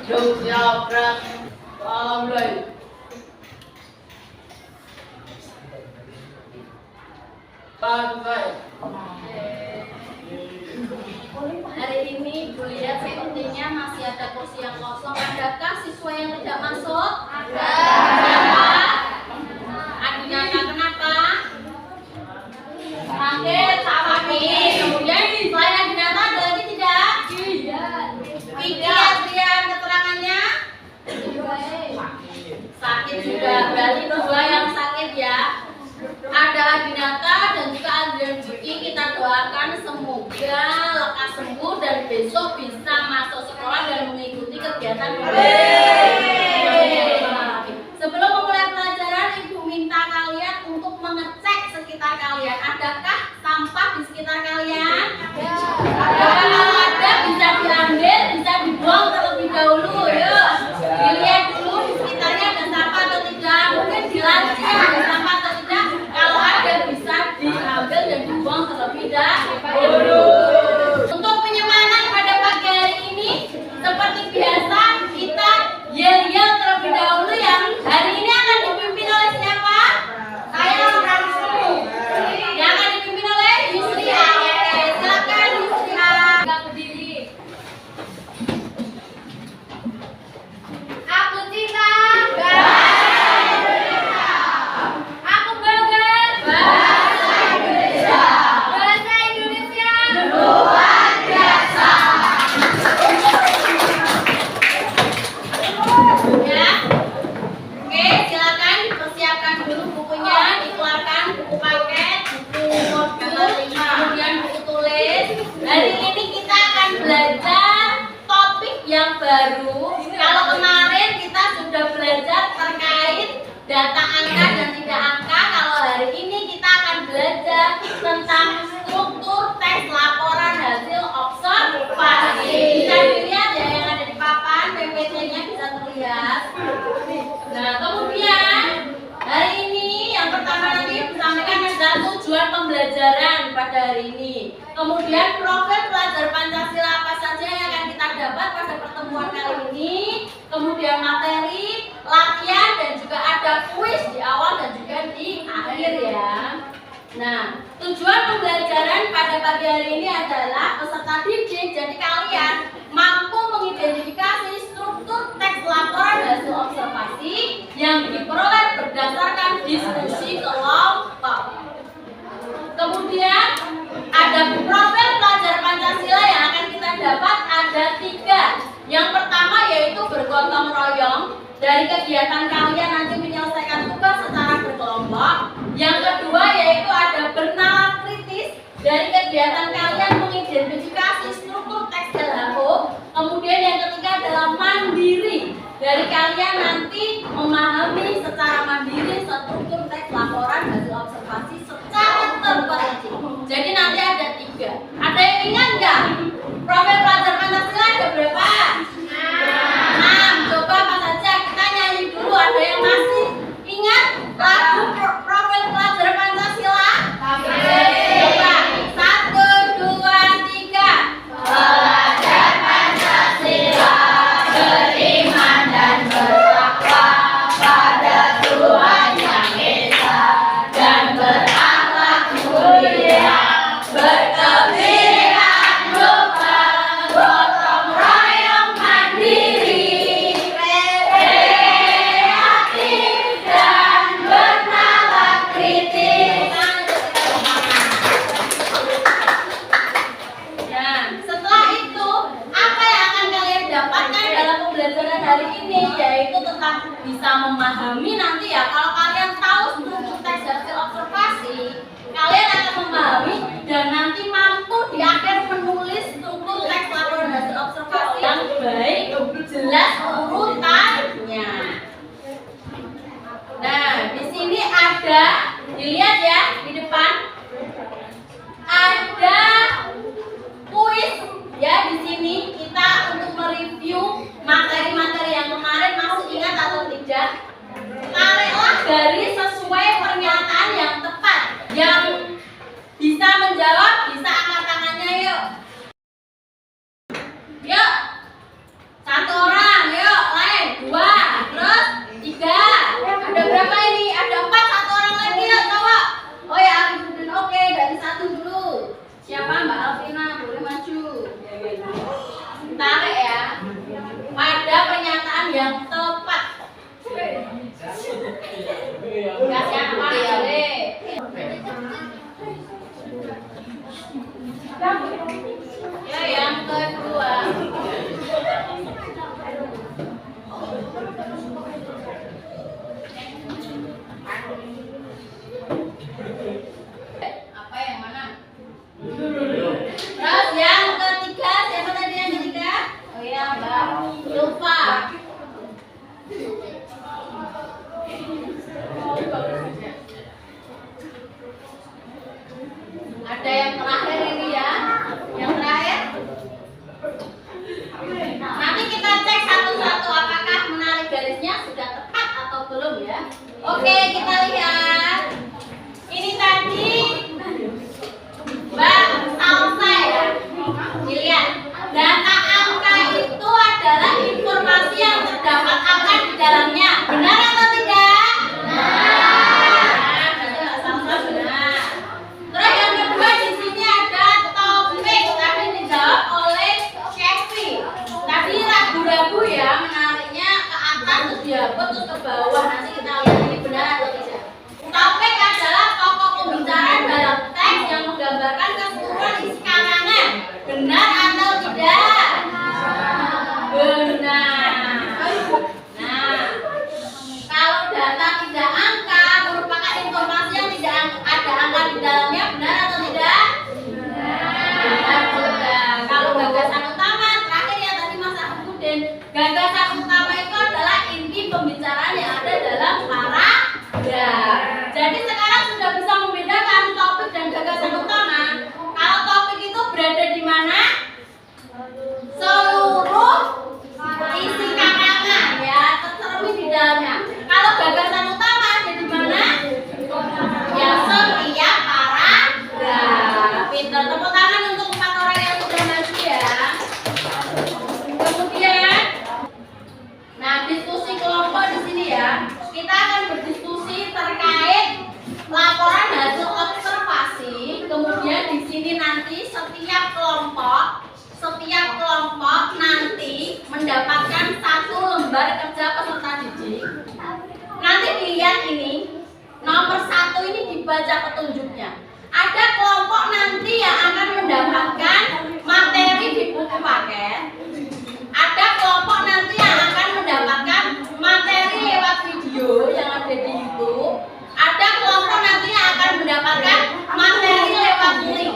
Dong siap gerak. Mulai. Baik. Hari ini Ibu lihat sepertinya masih ada kursi yang kosong. Adakah siswa yang tidak masuk? Ada. Siapa? Adinata kenapa? Sakit. Kemudian selain Adinata ada lagi tidak? Vicky Adrian keterangannya? Sakit juga. Berarti dua yang sakit ya. Ada Adinata dan juga Adrian Vicky. Kita doakan semoga lekas sembuh dan besok bisa masuk sekolah dan mengikuti kegiatan. Sebelum memulai pelajaran, Ibu minta kalian untuk mengecek sekitar kalian. Adakah sampah di sekitar kalian? Ada. Kalau ada bisa diambil, bisa dibuang terlebih dahulu. Yuk, dilihat dulu di sekitarnya ada sampah atau tidak. Mungkin dilanci ada sampah atau tidak. Kalau ada bisa diambil dan dibuang terlebih dahulu. Untuk penyemanan pada pagi hari ini, seperti biasa kita yel-yel terlebih dahulu yang hari ini akan dipimpin oleh siapa? Saya Ramsu. Yang akan dipimpin oleh Yusria. Silakan Yusria. Enggak berdiri. Aku cinta. Aku bangga. Bahasa Indonesia. Bahasa Indonesia. Luar biasa. Ya. Oke, silakan dipersiapkan dulu bukunya, dikeluarkan buku paket, buku modul, kemudian buku tulis. Hari ini kita akan belajar topik yang baru. Kalau kemarin kita sudah belajar terkait data angka dan tidak angka, kalau hari ini kita akan belajar tentang struktur tes laporan hasil observasi. Bisa dilihat ya yang ada di papan, PPT-nya bisa terlihat. Nah, kemudian hari ini yang pertama nanti disampaikan adalah tujuan pembelajaran pada hari ini. Kemudian profil pelajar Pancasila apa saja yang akan kita dapat pada pertemuan kali ini. Kemudian materi, latihan dan juga ada kuis di awal dan juga di akhir ya. Nah, tujuan pembelajaran pada pagi hari ini adalah peserta didik jadi kalian mampu mengidentifikasi struktur teks laporan hasil observasi yang diperoleh berdasarkan diskusi kelompok. Kemudian ada profil pelajar Pancasila yang akan kita dapat ada 3. Yang pertama yaitu bergotong royong. Dari kegiatan kalian nanti menyelesaikan tugas secara berkelompok. Yang kedua yaitu ada bernalar kritis. Dari kegiatan kalian mengidentifikasi struktur teks LHO. Kemudian yang ketiga adalah mandiri. Dari kalian nanti memahami secara mandiri struktur teks laporan hasil observasi secara terperinci. Jadi nanti ada 3. Ada yang ingat nggak? Profil pelajar Pancasila ada berapa? 6. Coba apa saja kita nyanyi dulu. Ada yang masih ingat lagu profil pelajar Pancasila? Coba 1, 2, 3. Pelajar Pancasila beriman dan bertakwa pada Tuhan yang Esa dan berakhlak mulia, berkebaikan lupa, gotong royong mandiri, kreatif dan bernalar kritis. Nah, setelah itu apa yang akan kalian dapatkan dalam pembelajaran hari ini yaitu tentang bisa memahami nanti ya. Kalau kalian tahu struktur teks hasil observasi, kalian akan memahami dan nanti mampu di akhir menulis struktur teks laporan hasil observasi yang baik, jelas urutannya. Nah, di sini ada, dilihat ya di depan, ada kuis ya. Di sini kita untuk mereview materi-materi yang kemarin, masih ingat atau tidak? Tareklah garis sesuai pernyataan yang tepat. Yang bisa menjawab bisa angkat tangannya yuk. Oke, kita lihat. Ini tadi Mbak Salsa ya. Dilihat. Data angka itu adalah informasi yang terdapat angka di dalamnya. Benar atau tidak? Benar. Mbak Salsa benar. Terus yang kedua di sini ada topik. Tadi dijawab oleh Chevy. Tadi ragu-ragu ya menariknya ke atas terus diangkut terus ke bawah. Nanti kita lihat ini benar atau tidak. Topik adalah pokok pembicaraan dalam teks yang menggambarkan keseluruhan isi karangan. Benar atau tidak? Benar. Nah, kalau data tidak angka merupakan informasi yang tidak ada angka di dalamnya, benar atau tidak? Benar juga. Kalau gagasan utama, terakhir ya tadi Mas Abudin, gagasan utama itu adalah inti pembicaraan yang ada dalam paragraf. Jadi sekarang sudah bisa membedakan topik dan gagasan utama. Kalau topik itu berada di mana? Seluruh isi karangan ya, tercermin di dalamnya. Kalau gagasan utama ada di mana? Ya, setiap paragraf. Pintar, tepuk tangan untuk 4 orang yang sudah maju ya. Kemudian, nah diskusi kelompok di sini ya. Kita akan berdiskusi terkait laporan hasil observasi. Kemudian di sini nanti setiap kelompok nanti mendapatkan 1 lembar kerja peserta didik. Nanti dilihat ini nomor 1 ini dibaca petunjuknya. Ada kelompok nanti yang akan mendapatkan materi di buku paket. Ada kelompok nanti yang akan mendapatkan materi lewat video yang ada di YouTube. Ada kelompok nanti yang akan mendapatkan materi lewat link.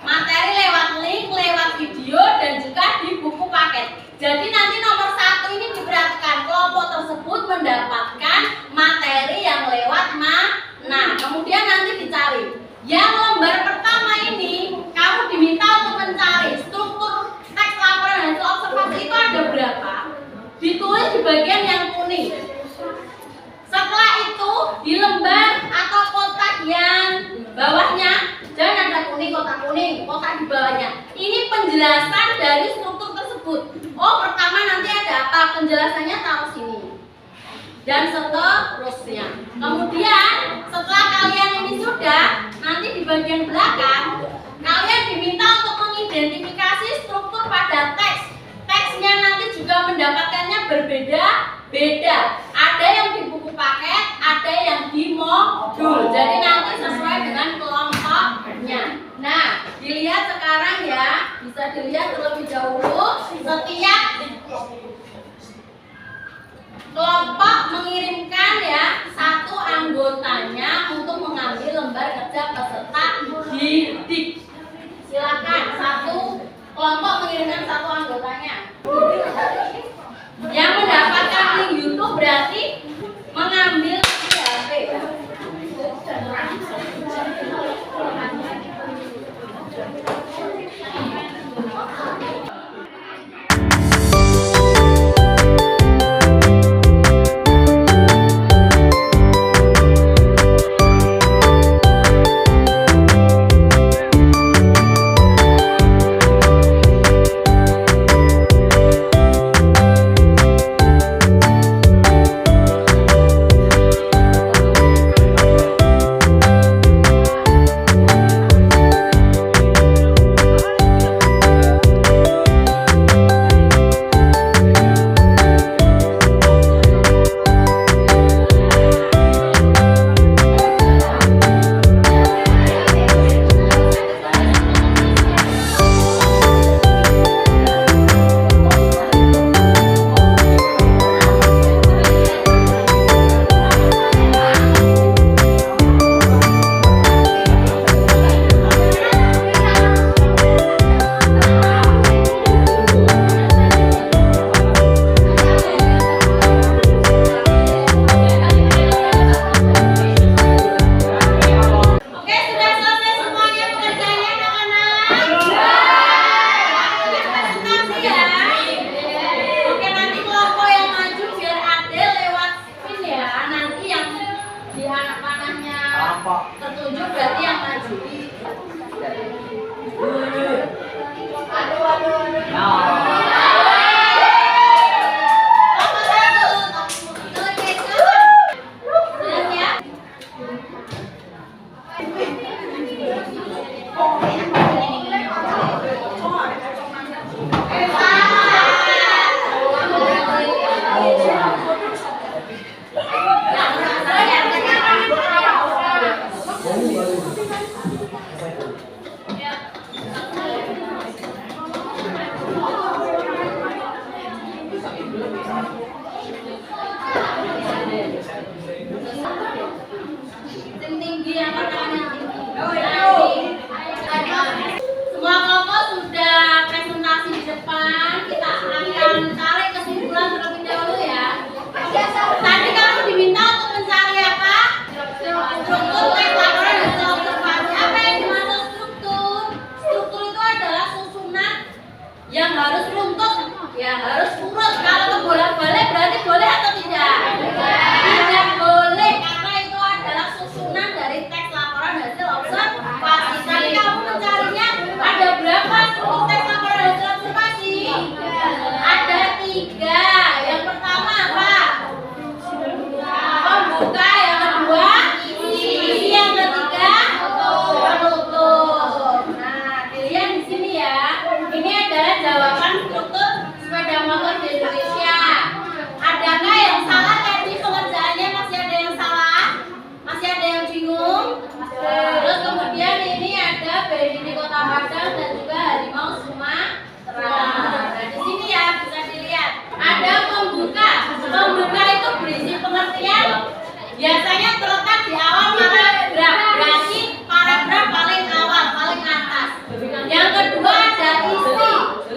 Materi lewat link, lewat video, dan juga di buku paket. Jadi nanti nomor 1 ini diperhatikan, kelompok tersebut mendapatkan materi yang lewat mana. Kemudian nanti dicari. Yang lembar pertama ini, kamu diminta untuk mencari struktur teks laporan hasil observasi itu ada berapa. Ditulis di bagian yang kuning. Setelah itu di lembar atau kotak yang bawahnya, jangan ada kuning, kotak di bawahnya. Ini penjelasan dari struktur tersebut. Oh, pertama nanti ada apa? Penjelasannya taruh sini. Dan seterusnya. Kemudian setelah kalian ini sudah, nanti di bagian belakang kalian diminta untuk mengidentifikasi struktur pada teks. Teksnya nanti juga mendapatkannya berbeda-beda. Ada yang di buku paket, ada yang di modul. Jadi nanti sesuai dengan kelompoknya. Nah, dilihat sekarang ya, bisa dilihat terlebih dahulu. Setiap kelompok mengirimkan ya 1 anggotanya untuk mengambil lembar kerja peserta didik. Silakan 1 kelompok mengirimkan 1 anggotanya. Yang mendapatkan link YouTube berarti mengambil di HP. Yang harus runtut, ya harus urut. Kalau kebolak-balik berarti boleh atau tidak? Tidak boleh, karena itu adalah susunan dari teks laporan hasil observasi. Tadi kamu mencarinya ada berapa struktur teks laporan hasil observasi? Ada 3. Yang pertama apa? Pembuka, yang kedua isi, yang ketiga penutup. Nah, dilihat di sini ya. Ini adalah jawaban struktur sepeda motor di Indonesia. Adakah yang salah tadi pengerjaannya? Masih ada yang salah? Masih ada yang bingung? Terus kemudian ini ada BNI di Kota Padang dan juga Harimau Sumatera. Nah, di sini ya bisa dilihat. Ada pembuka. Pembuka itu berisi pengertian. Biasanya terletak di awal paragraf. Berarti paragraf paling awal, paling atas. Yang kedua ada isi.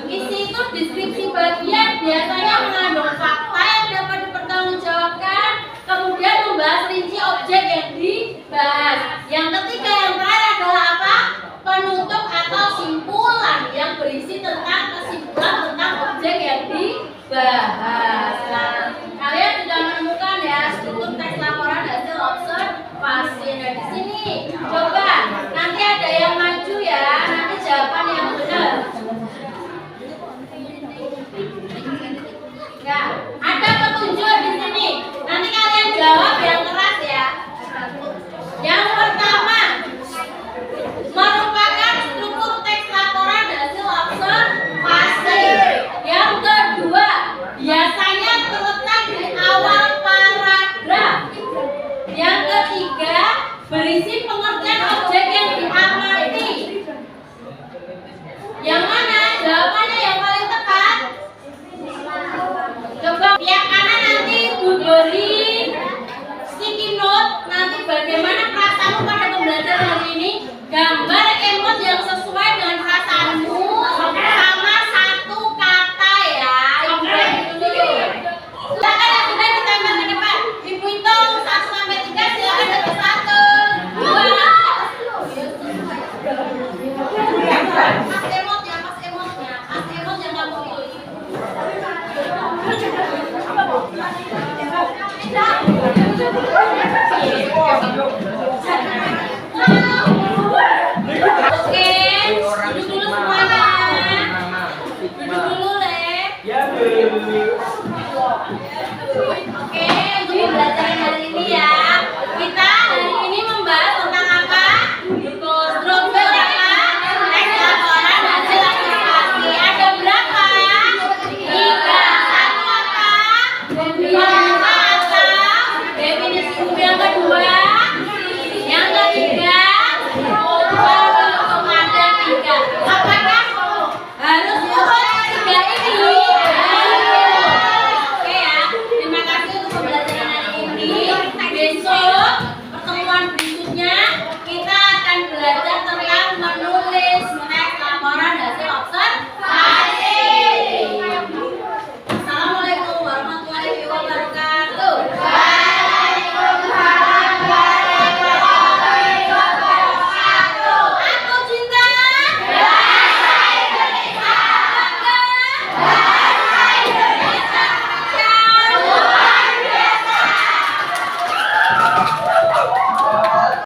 Isi itu deskripsi bagian, biasanya mengandung fakta yang dapat dipertanggungjawabkan, kemudian membahas rinci objek yang dibahas. Yang ketiga, yang terakhir adalah apa? Penutup atau simpulan yang berisi tentang kesimpulan tentang objek yang dibahas. Nah, kalian sudah menemukan ya struktur teks laporan hasil observasi. Nah, di sini coba nanti ada yang maju ya, nanti jawaban yang benar. Ya, ada petunjuk di sini. Nanti kalian jawab yang keras ya. Yang pertama merupakan struktur teks laporan hasil observasi. Yang kedua biasanya terletak di awal paragraf. Yang ketiga berisi pengertian objek yang diamati. Yang mana jawabannya yang paling tepat? Coba pihak kanan nanti Ibu beri sticky note nanti bagaimana perasaanmu pada pembelajaran hari ini. Gambar